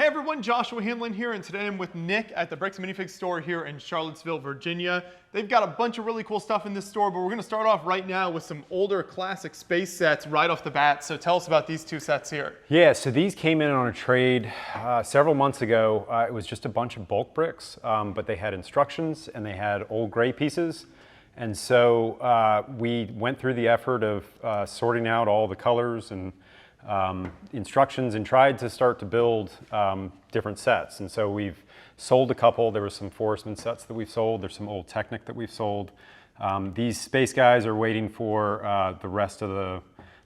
Hey everyone, Joshua Hanlon here, and today I'm with Nick at the Bricks and Minifigs store here in Charlottesville, Virginia. They've got a bunch of really cool stuff in this store, but we're going to start off right now with some older classic space sets right off the bat. So tell us about these two sets here. Yeah, so these came in on a trade several months ago. It was just a bunch of bulk bricks, but they had instructions and they had old gray pieces. And so we went through the effort of sorting out all the colors and instructions and tried to start to build different sets. And so we've sold a couple. There were some Forestman sets that we've sold. There's some old Technic that we've sold. These space guys are waiting for the rest of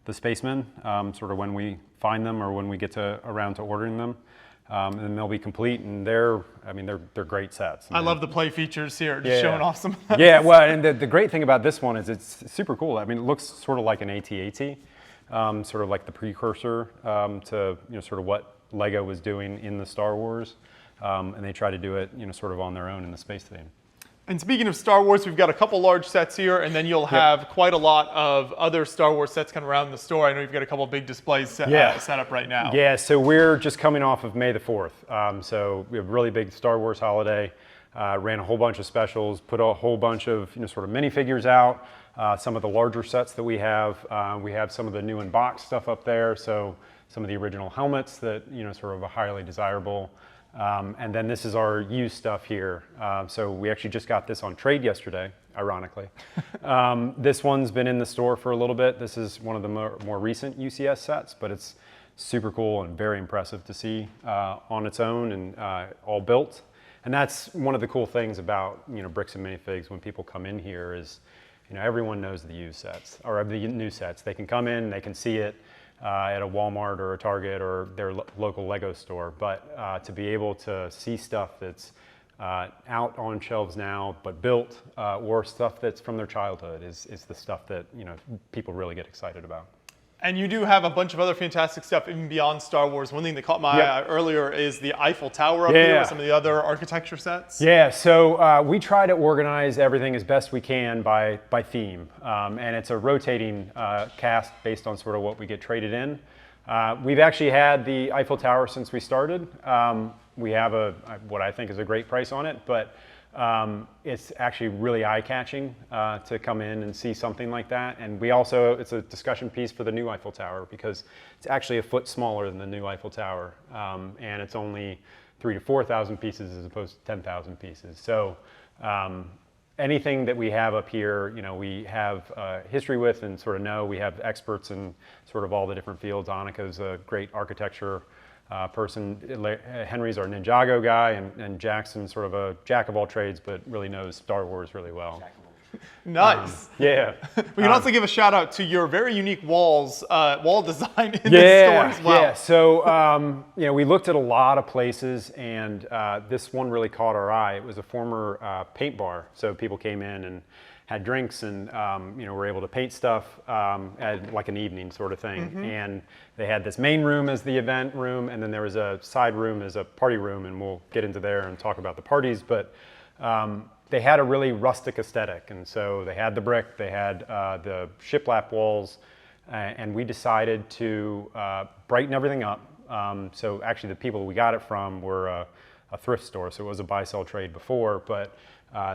the spacemen, sort of when we find them or when we get around to ordering them. And then they'll be complete, and they're great sets. I love the play features here, just showing off some. Yeah, well, and the great thing about this one is it's super cool. I mean, it looks sort of like an AT-AT. Sort of like the precursor to sort of what Lego was doing in the Star Wars, and they try to do it sort of on their own in the space theme. And speaking of Star Wars, we've got a couple large sets here, and then you'll have quite a lot of other Star Wars sets kind of around the store. I know you've got a couple of big displays set up right now. Yeah, so we're just coming off of May the 4th, so we have a really big Star Wars holiday. Ran a whole bunch of specials, put a whole bunch of sort of minifigures out. Some of the larger sets that we have some of the new in-box stuff up there, so some of the original helmets that sort of are highly desirable. And then this is our used stuff here. So we actually just got this on trade yesterday, ironically. This one's been in the store for a little bit. This is one of the more recent UCS sets, but it's super cool and very impressive to see on its own and all built. And that's one of the cool things about Bricks and Minifigs when people come in here is everyone knows the used sets or the new sets. They can come in, they can see it at a Walmart or a Target or their local Lego store. But to be able to see stuff that's out on shelves now, but built, or stuff that's from their childhood is the stuff that people really get excited about. And you do have a bunch of other fantastic stuff even beyond Star Wars. One thing that caught my eye earlier is the Eiffel Tower up here with some of the other architecture sets. Yeah, so we try to organize everything as best we can by theme. And it's a rotating cast based on sort of what we get traded in. We've actually had the Eiffel Tower since we started. We have what I think is a great price on it, but it's actually really eye-catching to come in and see something like that. And it's a discussion piece for the new Eiffel Tower because it's actually a foot smaller than the new Eiffel Tower. And it's only 3,000 to 4,000 pieces as opposed to 10,000 pieces. So anything that we have up here, we have history with and sort of know. We have experts in sort of all the different fields. Annika's a great architecture person. Henry's our Ninjago guy, and Jackson's sort of a jack of all trades, but really knows Star Wars really well. Nice. Yeah. We can also give a shout out to your very unique wall design in this store as well. Yeah. So we looked at a lot of places, and this one really caught our eye. It was a former paint bar, so people came in and had drinks and were able to paint stuff at like an evening sort of thing. Mm-hmm. And they had this main room as the event room, and then there was a side room as a party room, and we'll get into there and talk about the parties. But they had a really rustic aesthetic, and so they had the brick, they had the shiplap walls, and we decided to brighten everything up. So actually the people we got it from were a thrift store, so it was a buy-sell trade before, but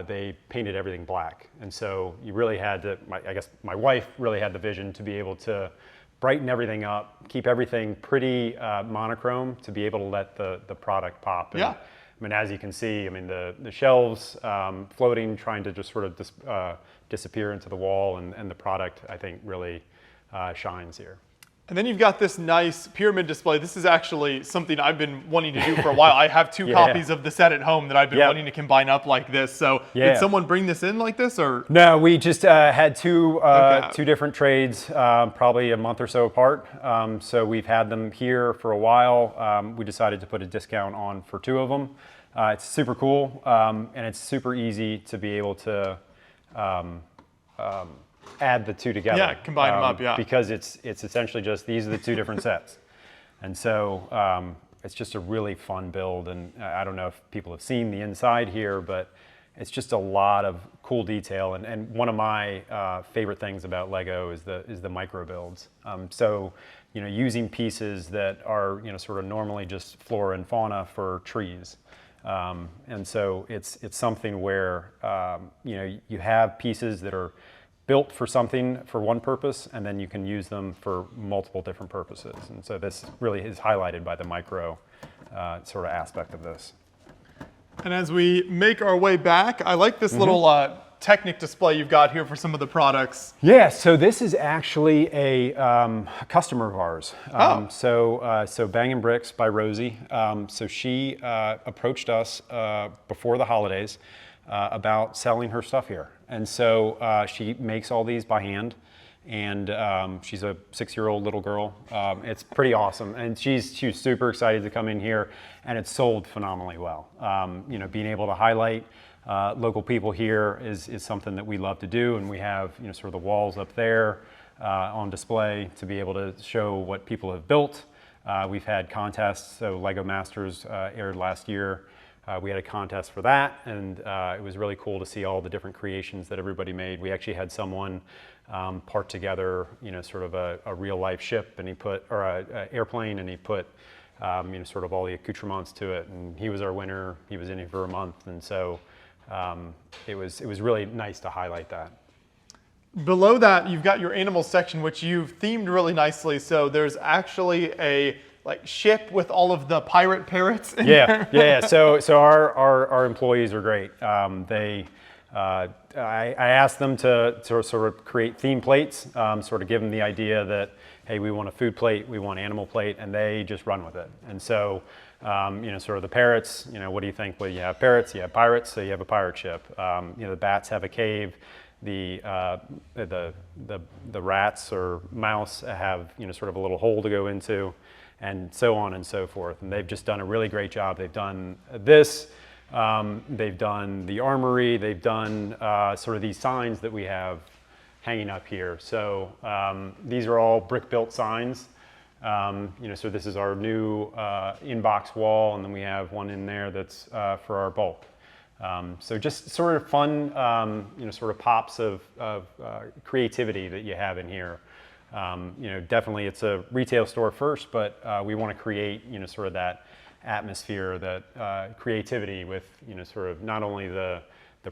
they painted everything black. And so you really had to, I guess my wife really had the vision to be able to brighten everything up, keep everything pretty monochrome to be able to let the product pop. And, I mean, as you can see, I mean, the shelves floating, trying to just sort of disappear into the wall, and the product, I think, really shines here. And then you've got this nice pyramid display. This is actually something I've been wanting to do for a while. I have two copies of the set at home that I've been wanting to combine up like this. So did someone bring this in like this, or? No, we just had two different trades, probably a month or so apart. So we've had them here for a while. We decided to put a discount on for two of them. It's super cool, and it's super easy to be able to add the two together. Yeah, combine them up, because it's essentially just these are the two different sets. And so it's just a really fun build, and I don't know if people have seen the inside here, but it's just a lot of cool detail. And one of my favorite things about Lego is the micro builds. So, using pieces that are, sort of normally just flora and fauna for trees. And so it's something where, you have pieces that are built for something for one purpose, and then you can use them for multiple different purposes. And so this really is highlighted by the micro sort of aspect of this. And as we make our way back, I like this little Technic display you've got here for some of the products. Yeah, so this is actually a customer of ours. So Bang and Bricks by Rosie. So she approached us before the holidays about selling her stuff here. And so she makes all these by hand. And she's a 6-year-old little girl. It's pretty awesome, and she was super excited to come in here, and it's sold phenomenally well. Being able to highlight local people here is something that we love to do, and we have sort of the walls up there on display to be able to show what people have built. We've had contests, so Lego Masters aired last year. We had a contest for that, and it was really cool to see all the different creations that everybody made. We actually had someone part together, sort of a real life ship, and or a airplane, and he put, sort of all the accoutrements to it, and he was our winner. He was in here for a month, and so it was really nice to highlight that. Below that, you've got your animal section, which you've themed really nicely. So there's actually a ship with all of the pirate parrots in there. Yeah. So our employees are great. I asked them to sort of create theme plates, sort of give them the idea that, hey, we want a food plate, we want animal plate, and they just run with it. And so, sort of the parrots, what do you think? Well, you have parrots, you have pirates, so you have a pirate ship. The bats have a cave. The rats or mouse have, sort of a little hole to go into, and so on and so forth. And they've just done a really great job. They've done this. They've done the armory. They've done sort of these signs that we have hanging up here. So these are all brick-built signs. So this is our new inbox wall, and then we have one in there that's for our bulk. So just sort of fun, sort of pops of creativity that you have in here. Definitely it's a retail store first, but we want to create, sort of that atmosphere, that creativity with, sort of not only the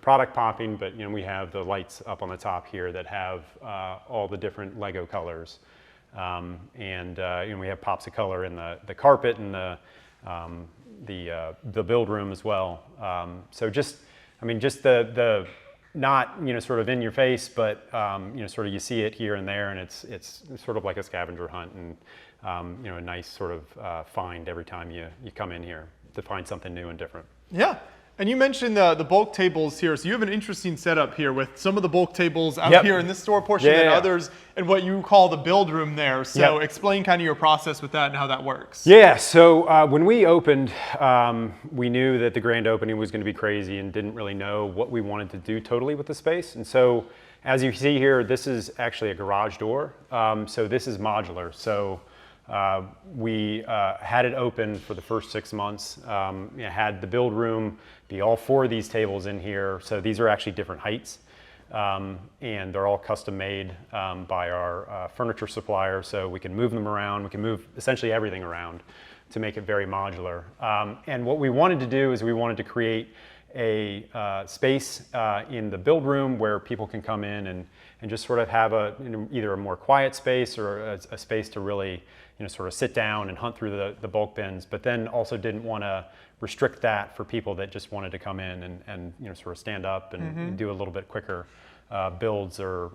product popping, but, we have the lights up on the top here that have all the different Lego colors. And we have pops of color in the carpet and the build room as well. So just the not, sort of in your face, but, sort of you see it here and there, and it's sort of like a scavenger hunt, and, a nice sort of find every time you come in here to find something new and different. Yeah. And you mentioned the bulk tables here. So you have an interesting setup here with some of the bulk tables out here in this store portion and others in what you call the build room there. So explain kind of your process with that and how that works. Yeah, so when we opened, we knew that the grand opening was going to be crazy and didn't really know what we wanted to do totally with the space. And so as you see here, this is actually a garage door. So this is modular. So we had it open for the first 6 months, had the build room be all 4 of these tables in here. So these are actually different heights, and they're all custom made by our furniture supplier. So we can move them around. We can move essentially everything around to make it very modular. And what we wanted to do is we wanted to create a space in the build room where people can come in and just sort of have either a more quiet space or a space to really sort of sit down and hunt through the bulk bins, but then also didn't want to restrict that for people that just wanted to come in and sort of stand up and do a little bit quicker builds or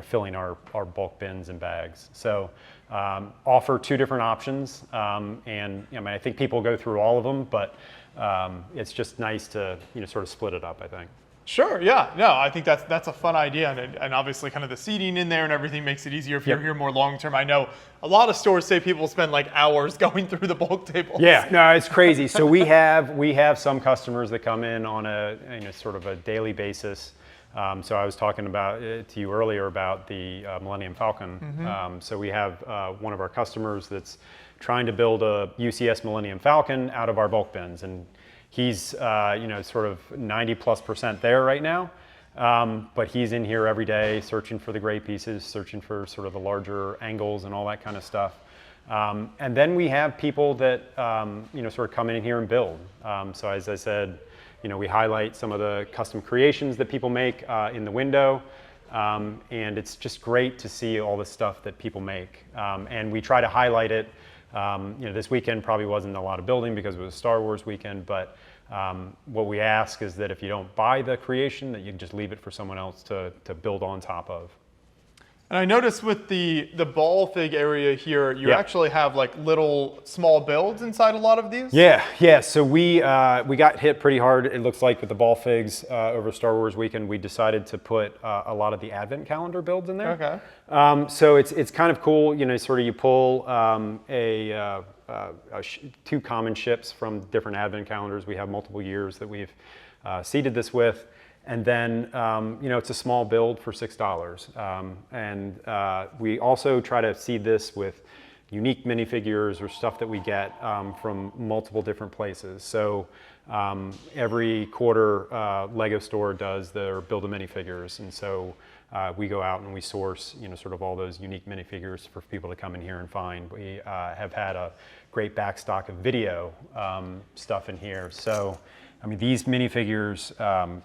filling our bulk bins and bags. So offer 2 different options, and I think people go through all of them, but it's just nice to sort of split it up, I think. Sure, yeah. No, I think that's a fun idea, and obviously kind of the seating in there and everything makes it easier if you're here more long term. I know a lot of stores say people spend like hours going through the bulk tables. Yeah, no, it's crazy. So we have some customers that come in on a sort of a daily basis. So I was talking about to you earlier about the Millennium Falcon. So we have one of our customers that's trying to build a UCS Millennium Falcon out of our bulk bins, and He's sort of 90+% there right now. But he's in here every day searching for the great pieces, searching for sort of the larger angles and all that kind of stuff. And then we have people that sort of come in here and build. So as I said, we highlight some of the custom creations that people make in the window. And it's just great to see all the stuff that people make. And we try to highlight it. This weekend probably wasn't a lot of building because it was a Star Wars weekend, but what we ask is that if you don't buy the creation, that you just leave it for someone else to build on top of. And I noticed with the ball fig area here, you Yeah. actually have like little small builds inside a lot of these. Yeah. So we got hit pretty hard. It looks like with the ball figs over Star Wars weekend, we decided to put a lot of the advent calendar builds in there. Okay. So it's kind of cool. Sort of you pull two common ships from different advent calendars. We have multiple years that we've seeded this with. And then, it's a small build for $6. And we also try to seed this with unique minifigures or stuff that we get from multiple different places. So every quarter, Lego store does their Build a Minifigures. And so we go out and we source, sort of all those unique minifigures for people to come in here and find. We have had a great backstock of video stuff in here. So these minifigures,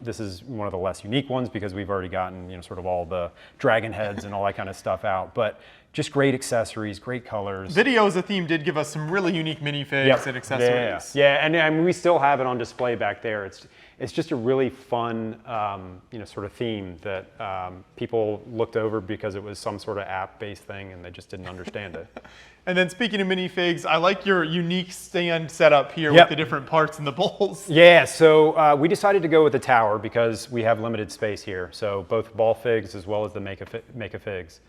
this is one of the less unique ones because we've already gotten, sort of all the dragon heads and all that kind of stuff out. But just great accessories, great colors. Video as a theme did give us some really unique minifigs and accessories. Yeah, and we still have it on display back there. It's just a really fun, sort of theme that people looked over because it was some sort of app-based thing and they just didn't understand it. And then speaking of minifigs, I like your unique stand setup here with the different parts and the bowls. Yeah, so we decided to go with the tower because we have limited space here. So both ball figs as well as the Make-A-Figs.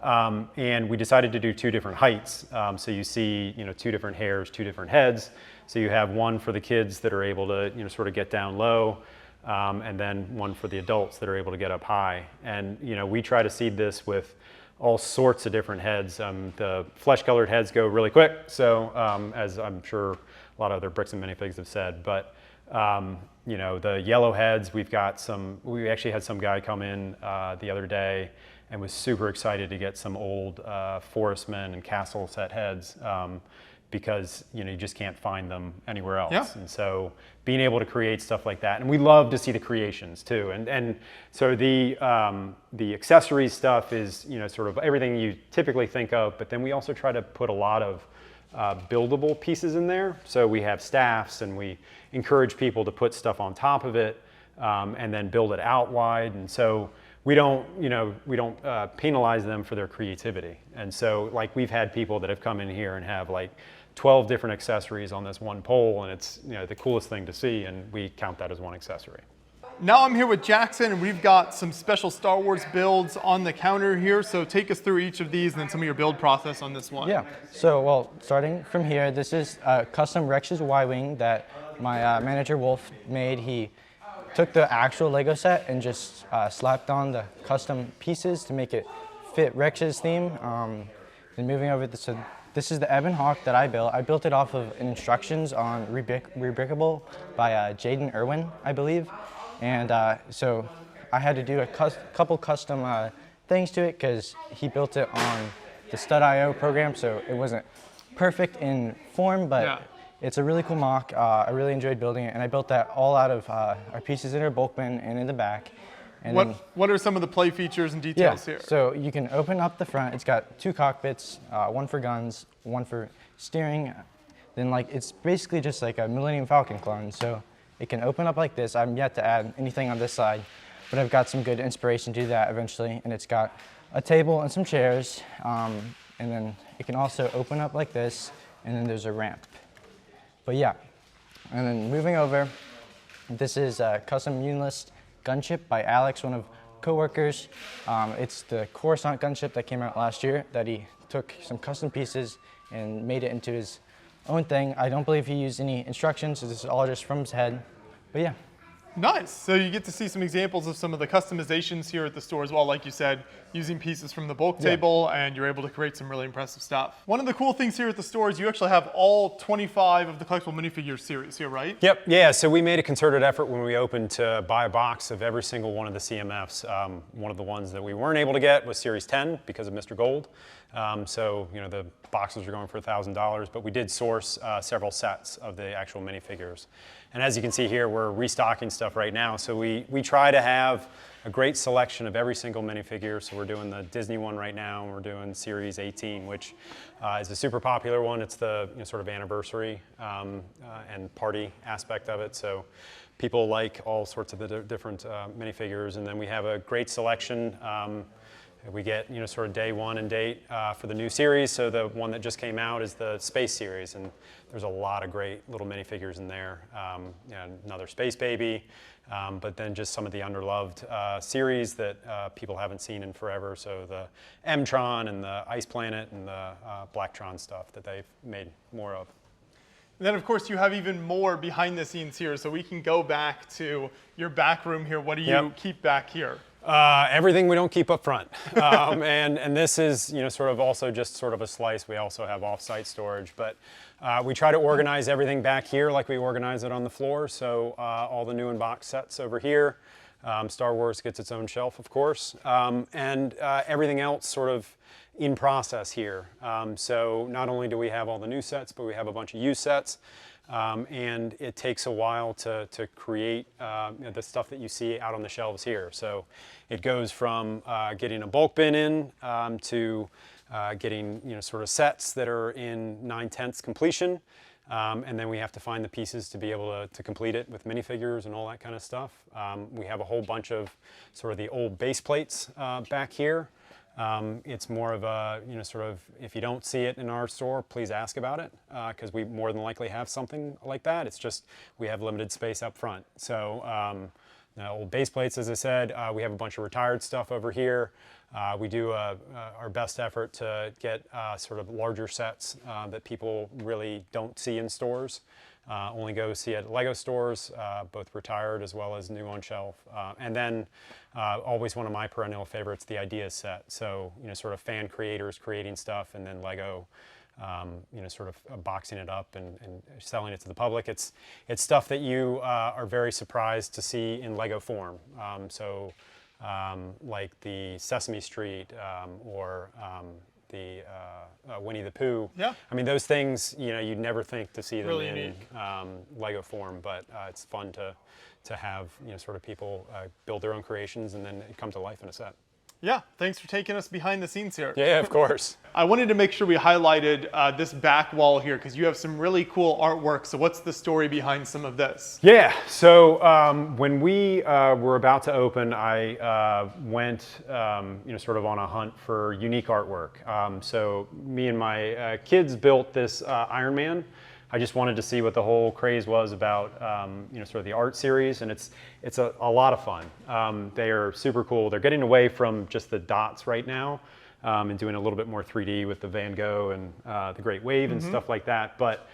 And we decided to do two different heights. So you see, two different hairs, two different heads. So you have one for the kids that are able to, sort of get down low, and then one for the adults that are able to get up high. And, we try to seed this with all sorts of different heads. The flesh-colored heads go really quick, so as I'm sure a lot of other bricks and minifigs have said. But the yellow heads, we actually had some guy come in the other day and was super excited to get some old forestmen and castle set heads because you just can't find them anywhere else. Yeah. And so being able to create stuff like that, and we love to see the creations too. And so the accessories stuff is sort of everything you typically think of, but then we also try to put a lot of buildable pieces in there. So we have staffs, and we encourage people to put stuff on top of it and then build it out wide. And so we don't penalize them for their creativity. And so like we've had people that have come in here and have like 12 different accessories on this one pole, and it's the coolest thing to see, and we count that as one accessory. Now I'm here with Jackson, and we've got some special Star Wars builds on the counter here. So take us through each of these and then some of your build process on this one. Yeah, so starting from here, this is a custom Rex's Y-Wing that my manager Wolf made. He took the actual Lego set and just slapped on the custom pieces to make it fit Rex's theme. Then moving over, so this is the Ebon Hawk that I built. I built it off of instructions on Rebrickable by Jaden Irwin, I believe. And so I had to do a couple custom things to it because he built it on the Stud.io program, so it wasn't perfect in form, but it's a really cool mock. I really enjoyed building it, and I built that all out of our pieces in our bulk bin and in the back. And what are some of the play features and details here? So you can open up the front. It's got two cockpits, one for guns, one for steering. Then it's basically just like a Millennium Falcon clone. So it can open up like this. I'm yet to add anything on this side, but I've got some good inspiration to do that eventually. And it's got a table and some chairs. And then it can also open up like this, and then there's a ramp. But yeah, and then moving over, this is a custom Unilist gunship by Alex, one of coworkers. It's the Coruscant gunship that came out last year that he took some custom pieces and made it into his own thing. I don't believe he used any instructions. This is all just from his head. But yeah. Nice. So you get to see some examples of some of the customizations here at the store as well, like you said, using pieces from the bulk table, and you're able to create some really impressive stuff. One of the cool things here at the store is you actually have all 25 of the collectible minifigure series here, right? Yep, yeah, so we made a concerted effort when we opened to buy a box of every single one of the CMFs. One of the ones that we weren't able to get was Series 10 because of Mr. Gold. So, you know, the boxes are going for $1,000, but we did source several sets of the actual minifigures. And as you can see here, we're restocking stuff right now. So we try to have a great selection of every single minifigure. So we're doing the Disney one right now, and we're doing Series 18, which is a super popular one. It's the sort of anniversary and party aspect of it. So people like all sorts of the different minifigures. And then we have a great selection. We get sort of day one and date for the new series. So the one that just came out is the Space series, and there's a lot of great little minifigures in there. Another Space Baby, but then just some of the underloved series that people haven't seen in forever. So the M-Tron and the Ice Planet and the Blacktron stuff that they've made more of. And then, of course, you have even more behind the scenes here. So we can go back to your back room here. What do you keep back here? Everything we don't keep up front. And this is, sort of also just sort of a slice. We also have off-site storage, but we try to organize everything back here like we organize it on the floor. So all the new in-box sets over here. Star Wars gets its own shelf, of course. And everything else sort of in process here. So not only do we have all the new sets, but we have a bunch of used sets. And it takes a while to create the stuff that you see out on the shelves here. So it goes from getting a bulk bin in to getting sort of sets that are in 9/10 completion. And then we have to find the pieces to be able to complete it with minifigures and all that kind of stuff. We have a whole bunch of sort of the old base plates back here. It's more of a, sort of, if you don't see it in our store, please ask about it, because we more than likely have something like that. It's just we have limited space up front. So old base plates, as I said, we have a bunch of retired stuff over here. We do our best effort to get sort of larger sets that people really don't see in stores. Only go see at Lego stores, both retired as well as new on shelf. And then always one of my perennial favorites, the Ideas set. So, sort of fan creators creating stuff, and then Lego, sort of boxing it up and selling it to the public. It's stuff that you are very surprised to see in Lego form. Like the Sesame Street or the Winnie the Pooh. Yeah. I mean, those things, you'd never think to see them Really in unique. Lego form, but it's fun to have, sort of people build their own creations and then it come to life in a set. Yeah, thanks for taking us behind the scenes here. Yeah, of course. I wanted to make sure we highlighted this back wall here because you have some really cool artwork. So what's the story behind some of this? Yeah, so when we were about to open, I went, sort of on a hunt for unique artwork. So me and my kids built this Iron Man. I just wanted to see what the whole craze was about, sort of the art series, and it's a lot of fun. They are super cool. They're getting away from just the dots right now and doing a little bit more 3D with the Van Gogh and the Great Wave and stuff like that. But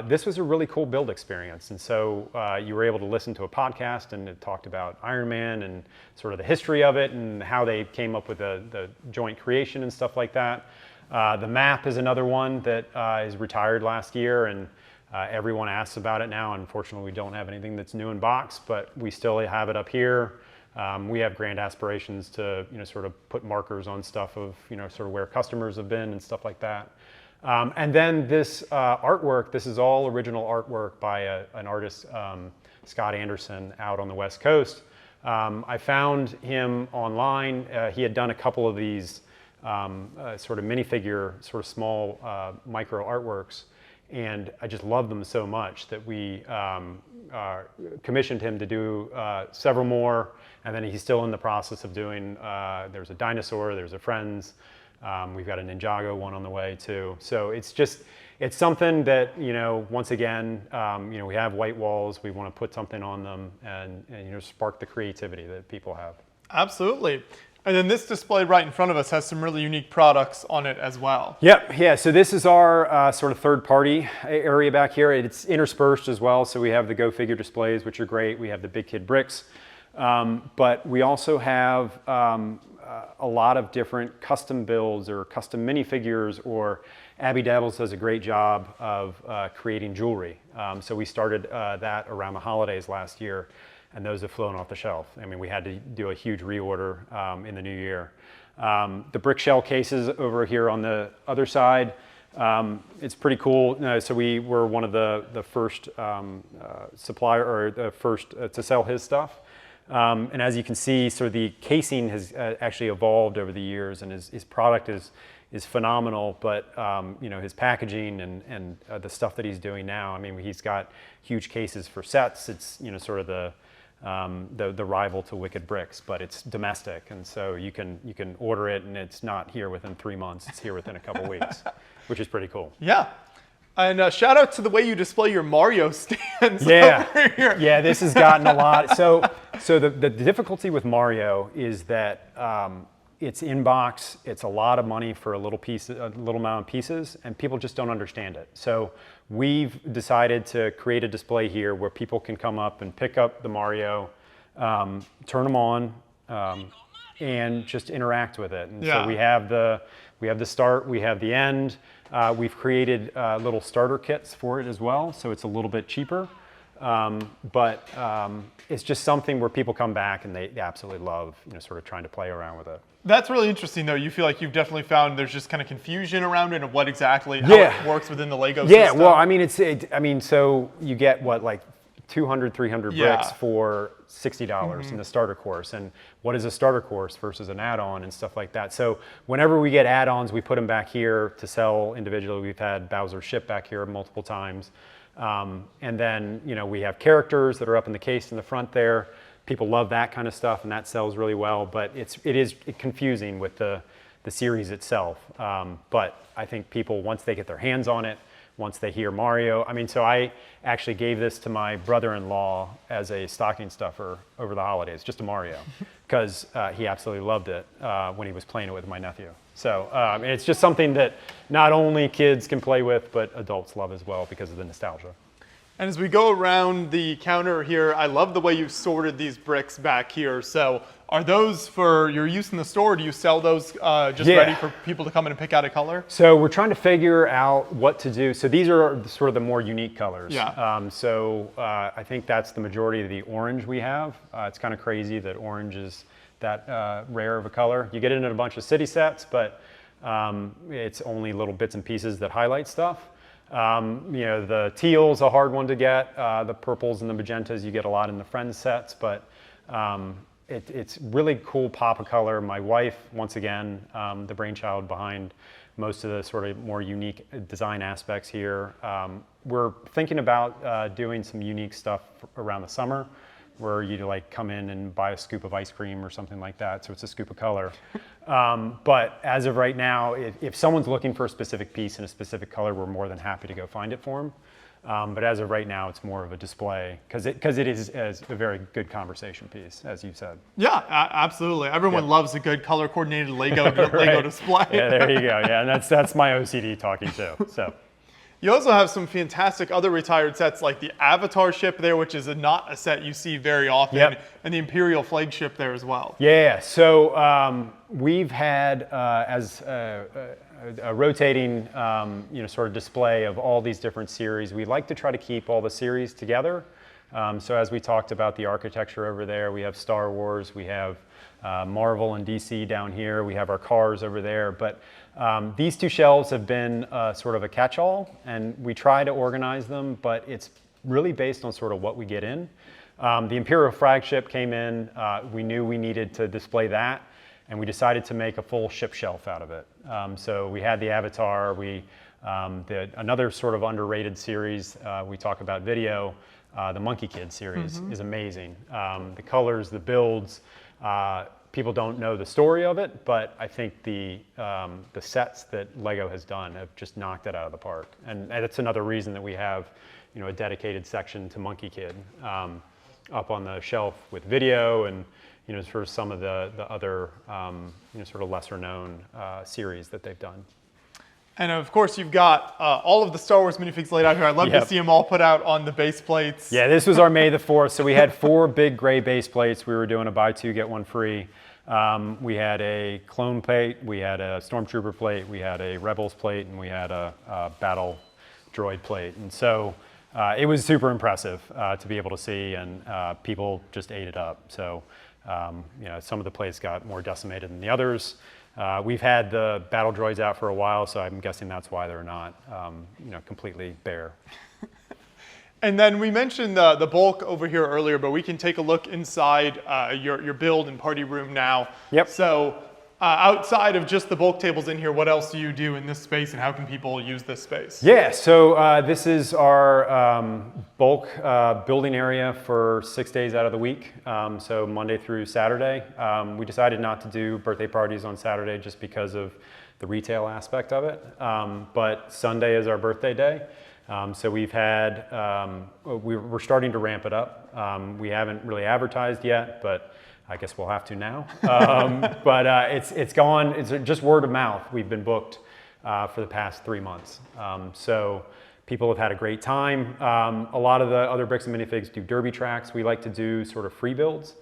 this was a really cool build experience, and so you were able to listen to a podcast, and it talked about Iron Man and sort of the history of it and how they came up with the joint creation and stuff like that. The map is another one that is retired last year, and everyone asks about it now. Unfortunately, we don't have anything that's new in box, but we still have it up here. We have grand aspirations to, sort of put markers on stuff of, sort of where customers have been and stuff like that. And then this artwork, this is all original artwork by an artist, Scott Anderson, out on the West Coast. I found him online. He had done a couple of these sort of minifigure, sort of small micro artworks, and I just love them so much that we commissioned him to do several more, and then he's still in the process of doing, there's a dinosaur, there's a Friends, we've got a Ninjago one on the way too. So it's something that, once again, we have white walls, we want to put something on them and spark the creativity that people have. Absolutely. And then this display right in front of us has some really unique products on it as well. Yep, yeah, so this is our sort of third-party area back here. It's interspersed as well, so we have the Go Figure displays, which are great. We have the Big Kid bricks, but we also have a lot of different custom builds or custom minifigures, or Abby Devils does a great job of creating jewelry. So we started that around the holidays last year, and those have flown off the shelf. I mean, we had to do a huge reorder in the new year. The brick shell cases over here on the other side, it's pretty cool. So we were one of the first supplier, or the first to sell his stuff. And as you can see, sort of the casing has actually evolved over the years, and his product is phenomenal. But you know, his packaging and the stuff that he's doing now. I mean, he's got huge cases for sets. It's, you know, sort of the rival to Wicked Bricks, but it's domestic, and so you can order it, and it's not here within 3 months. It's here within a couple weeks, which is pretty cool. Yeah. And shout out to the way you display your Mario stands Yeah, over here. yeah, this has gotten a lot. So the difficulty with Mario is that it's in box. It's a lot of money for a little amount of pieces, and people just don't understand it. So we've decided to create a display here where people can come up and pick up the Mario, turn them on, and just interact with it. And so we have the start, we have the end. We've created little starter kits for it as well, so it's a little bit cheaper. But it's just something where people come back and they absolutely love, you know, sort of trying to play around with it. That's really interesting, though. You feel like you've definitely found there's just kind of confusion around it of what exactly how it works within the Lego system. Yeah, well, I mean, so you get what, like 200, 300 bricks for $60 in the starter course. And what is a starter course versus an add-on and stuff like that. So whenever we get add-ons, we put them back here to sell individually. We've had Bowser ship back here multiple times. And then, you know, we have characters that are up in the case in the front there. People love that kind of stuff, and that sells really well. But it is confusing with the series itself. But I think people, once they get their hands on it, once they hear Mario, I mean, so I actually gave this to my brother-in-law as a stocking stuffer over the holidays, just a Mario, because he absolutely loved it when he was playing it with my nephew. So it's just something that not only kids can play with, but adults love as well because of the nostalgia. And as we go around the counter here, I love the way you've sorted these bricks back here. So are those for your use in the store? Or do you sell those just ready for people to come in and pick out a color? So we're trying to figure out what to do. So these are sort of the more unique colors. Yeah. So I think that's the majority of the orange we have. It's kind of crazy that orange is that rare of a color. You get it in a bunch of city sets, but it's only little bits and pieces that highlight stuff. You know, the teal's a hard one to get. The purples and the magentas you get a lot in the Friends sets, but it's really cool pop of color. My wife, once again, the brainchild behind most of the sort of more unique design aspects here. We're thinking about doing some unique stuff around the summer, where you like come in and buy a scoop of ice cream or something like that. So it's a scoop of color. But as of right now, if someone's looking for a specific piece in a specific color, we're more than happy to go find it for them. But as of right now, it's more of a display because it is a very good conversation piece, as you said. Yeah, absolutely. Everyone loves a good color coordinated Lego Lego display. Yeah, there you go. Yeah, and that's my OCD talking too. So. You also have some fantastic other retired sets like the Avatar ship there, which is not a set you see very often, and the Imperial flagship there as well. Yeah, so we've had as a rotating you know, sort of display of all these different series. We like to try to keep all the series together. So as we talked about the architecture over there, we have Star Wars, we have Marvel and DC down here, we have our cars over there, but these two shelves have been sort of a catch-all, and we try to organize them, but it's really based on sort of what we get in. The Imperial flagship came in, we knew we needed to display that, and we decided to make a full ship shelf out of it. So we had the Avatar, another sort of underrated series, we talk about video, the Monkey Kid series is amazing. The colors, the builds, people don't know the story of it, but I think the sets that Lego has done have just knocked it out of the park. And that's another reason that we have, you know, a dedicated section to Monkey Kid up on the shelf with video and, for some of the other, sort of lesser known series that they've done. And of course, you've got all of the Star Wars minifigs laid out here. I'd love to see them all put out on the base plates. Yeah, this was our May the 4th. So we had 4 big gray base plates. We were doing a buy 2, get 1 free. We had a clone plate, we had a Stormtrooper plate, we had a Rebels plate, and we had a battle droid plate. And so it was super impressive to be able to see, and people just ate it up. So some of the plates got more decimated than the others. We've had the battle droids out for a while, so I'm guessing that's why they're not completely bare. And then we mentioned the bulk over here earlier, but we can take a look inside your build and party room now. Yep. So outside of just the bulk tables in here, what else do you do in this space, and how can people use this space? Yeah, so this is our bulk building area for 6 days out of the week, so Monday through Saturday. We decided not to do birthday parties on Saturday just because of the retail aspect of it, but Sunday is our birthday day. So we've had, we're starting to ramp it up. We haven't really advertised yet, but I guess we'll have to now. But it's gone, it's just word of mouth. We've been booked for the past 3 months. So people have had a great time. A lot of the other Bricks and Minifigs do derby tracks. We like to do sort of free builds.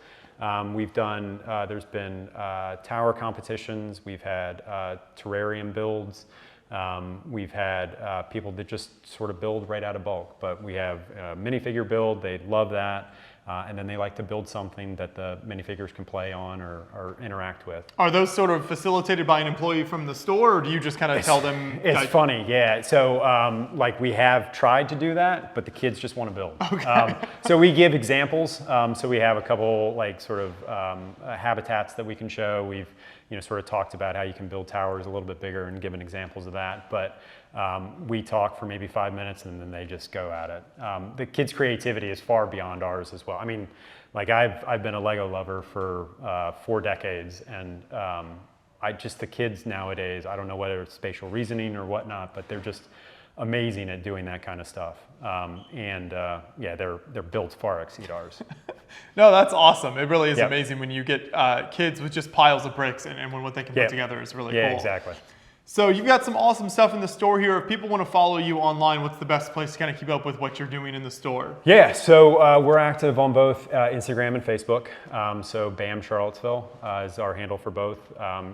We've done, there's been tower competitions. We've had terrarium builds. We've had people that just sort of build right out of bulk, but we have a minifigure build, they love that, and then they like to build something that the minifigures can play on or interact with. Are those sort of facilitated by an employee from the store, or do you just kind of tell them? It's funny, yeah. So like we have tried to do that, but the kids just want to build. Okay. So we give examples. So we have a couple like sort of habitats that we can show. We've sort of talked about how you can build towers a little bit bigger and given examples of that. But we talk for maybe 5 minutes and then they just go at it. The kids' creativity is far beyond ours as well. I mean, like I've been a Lego lover for 4 decades, and the kids nowadays, I don't know whether it's spatial reasoning or whatnot, but they're just amazing at doing that kind of stuff. Yeah, their builds far exceed ours. No, that's awesome. It really is Yep. amazing when you get kids with just piles of bricks and when what they can put together is really cool. Yeah, exactly. So you've got some awesome stuff in the store here. If people want to follow you online, what's the best place to kind of keep up with what you're doing in the store? Yeah, so we're active on both Instagram and Facebook. So BAM Charlottesville is our handle for both.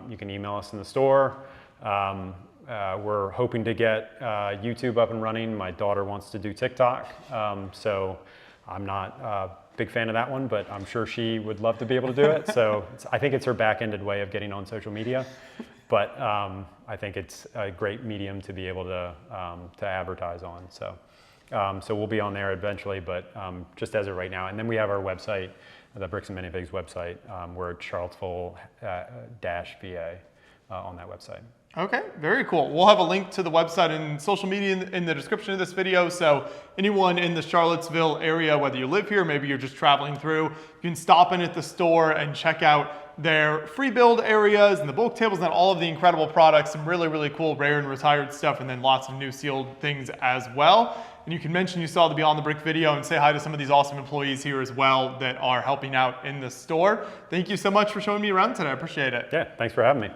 You can email us in the store. We're hoping to get YouTube up and running. My daughter wants to do TikTok, so I'm not a big fan of that one, but I'm sure she would love to be able to do it. So I think it's her back-ended way of getting on social media, but I think it's a great medium to be able to advertise on. So we'll be on there eventually, but just as of right now. And then we have our website, the Bricks and Minifigs website. We're at Charlottesville-VA on that website. Okay, very cool. We'll have a link to the website and social media in the description of this video, so anyone in the Charlottesville area, whether you live here, maybe you're just traveling through, you can stop in at the store and check out their free build areas and the bulk tables and all of the incredible products, some really, really cool rare and retired stuff, and then lots of new sealed things as well. And you can mention you saw the Beyond the Brick video and say hi to some of these awesome employees here as well that are helping out in the store. Thank you so much for showing me around today. I appreciate it. Yeah, thanks for having me.